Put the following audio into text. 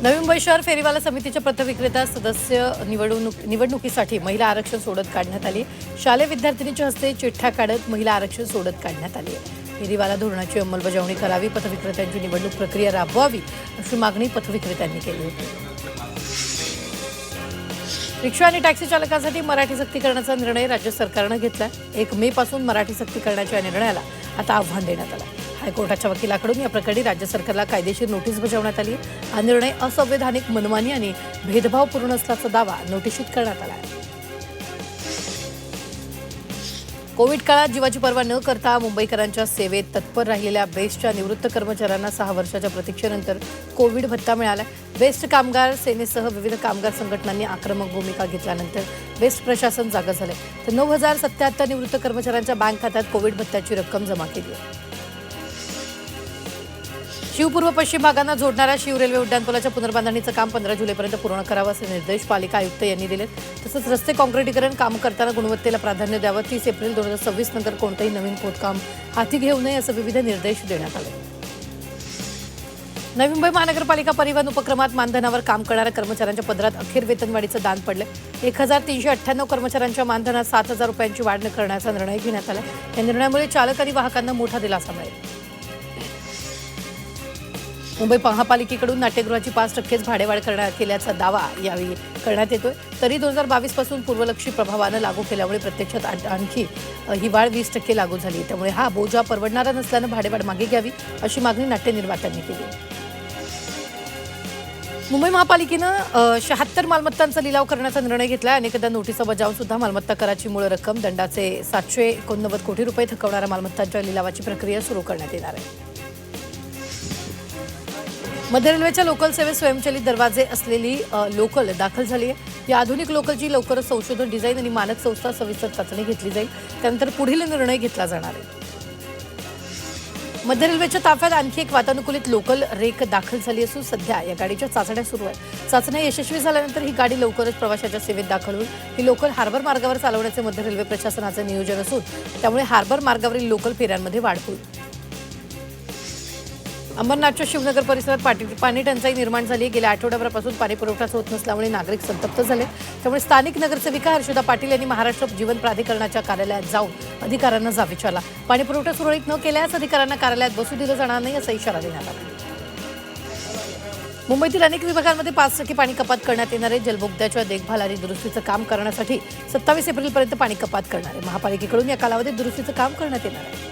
नवी मुंबई शहर फेरीवाला समितीच्या पथविक्रेता सदस्य निवडणुकीसाठी महिला आरक्षण सोडत काढण्यात आली। शालेय विद्यार्थिनीच्या हस्ते चिठ्ठ्या काढत महिला आरक्षण सोडत काढण्यात आली आहे। फेरीवाला धोरणाची अंमलबजावणी करावी, पथविक्रेत्यांची निवडणूक प्रक्रिया राबवावी अशी मागणी पथविक्रेत्यांनी केली होती। रिक्षा आणि टॅक्सी चालकांसाठी मराठी सक्ती करण्याचा निर्णय राज्य सरकारने घेतला। 1 मे पासून मराठी सक्ती करण्याच्या निर्णयाला आता आव्हान देण्यात आलं। हायकोर्टाच्या वकिलाकडून या प्रकरणी राज्य सरकारला कायदेशीर नोटीस बजावण्यात आली। हा निर्णय असंवैधानिक, मनमानी आणि भेदभावपूर्ण असल्याचा दावा नोटिशीत करण्यात आला आहे। कोविड काळात जीवाची पर्वा न करता मुंबईकरांच्या सेवेत तत्पर राहिलेल्या बेस्टच्या निवृत्त कर्मचाऱ्यांना 6 वर्षाच्या प्रतीक्षेनंतर कोविड भत्ता मिळाला। बेस्ट कामगार सेनेसह विविध कामगार संघटनांनी आक्रमक भूमिका घेतल्यानंतर बेस्ट प्रशासन जागं झाले। तर 9077 निवृत्त कर्मचाऱ्यांच्या बँक खात्यात कोविड भत्त्याची रक्कम जमा केली आहे। शिवपूर्व पश्चिम भागांना जोडणाऱ्या शिव रेल्वे उड्डाणपुलाच्या पुनर्बांधणीचं काम 15 जुलैपर्यंत पूर्ण करावं असे निर्देश पालिका आयुक्त यांनी दिलेत। तसंच रस्ते काँक्रिटीकरण काम करताना गुणवत्तेला प्राधान्य द्यावं। 30 एप्रिल 2026 नंतर कोणतेही नवीन खोदकाम हाती घेऊ नये असे विविध निर्देश देण्यात आले। नवी मुंबई महानगरपालिका परिवहन उपक्रमात मानधनावर काम करणाऱ्या कर्मचाऱ्यांच्या पदरात अखेर वेतनवाढीचं दान पडले। 1398 कर्मचाऱ्यांच्या मानधनात 7000 रुपयांची वाढ करण्याचा निर्णय घेण्यात आला। या निर्णयामुळे चालक आणि वाहकांना मोठा दिलासा मिळेल। मुंबई महापालिकेकडून नाट्यगृहाची 5%च भाडेवाढ केल्याचा दावा यावेळी करण्यात येतोय। तरी 2022 पासून पूर्वलक्षी प्रभावानं लागू केल्यामुळे प्रत्यक्षात आणखी ही वाढ 20% लागू झाली। त्यामुळे हा बोजा परवडणारा नसल्यानं भाडेवाढ मागे घ्यावी अशी मागणी नाट्य निर्मात्यांनी केली। मुंबई महापालिकेनं 76 मालमत्तांचा लिलाव करण्याचा निर्णय घेतला। अनेकदा नोटिसा बजावून सुद्धा मालमत्ता कराची मूळ रक्कम दंडाचे 789 कोटी रुपये थकवणाऱ्या मालमत्तांच्या लिलावाची प्रक्रिया सुरू करण्यात येणार आहे। मध्य रेल्वेच्या लोकल सेवेत स्वयंचलित दरवाजे असलेली लोकल दाखल झाली आहे। या आधुनिक लोकलची लवकरच संशोधन, डिझाईन आणि मानक संस्था सविस्तर चाचणी घेतली जाईल। त्यानंतर पुढील निर्णय घेतला जाणार आहे। मध्य रेल्वेच्या ताफ्यात आणखी एक वातानुकूलित लोकल रेक दाखल झाली असून सध्या या गाडीच्या चाचण्या सुरू आहेत। चाचण्या यशस्वी झाल्यानंतर ही गाडी लवकरच प्रवाशाच्या सेवेत दाखल होईल। ही लोकल हार्बर मार्गावर चालवण्याचे मध्य रेल्वे प्रशासनाचे नियोजन असून त्यामुळे हार्बर मार्गावरील लोकल फेऱ्यांमध्ये वाढ होईल। अंबरनाथच्या शिवनगर परिसरात पाणी टंचाई निर्माण झाली आहे। गेल्या आठवड्याभरापासून पाणी पुरवठाच होत नसल्यामुळे नागरिक संतप्त झाले। त्यामुळे स्थानिक नगरसेविका हर्षदा पाटील यांनी महाराष्ट्र जीवन प्राधिकरणाच्या कार्यालयात जाऊन अधिकाऱ्यांना जाब विचारला। पाणी पुरवठा सुरळीत न केल्यास अधिकाऱ्यांना कार्यालयात बसू दिलं जाणार नाही असा इशारा देण्यात आला। मुंबईतील अनेक विभागांमध्ये 5% पाणी कपात करण्यात येणार आहे। जलबोगद्याच्या देखभाल आणि दुरुस्तीचं काम करण्यासाठी 27 एप्रिलपर्यंत पाणी कपात करणार आहे। महापालिकेकडून या कालावधीत दुरुस्तीचं काम करण्यात येणार आहे।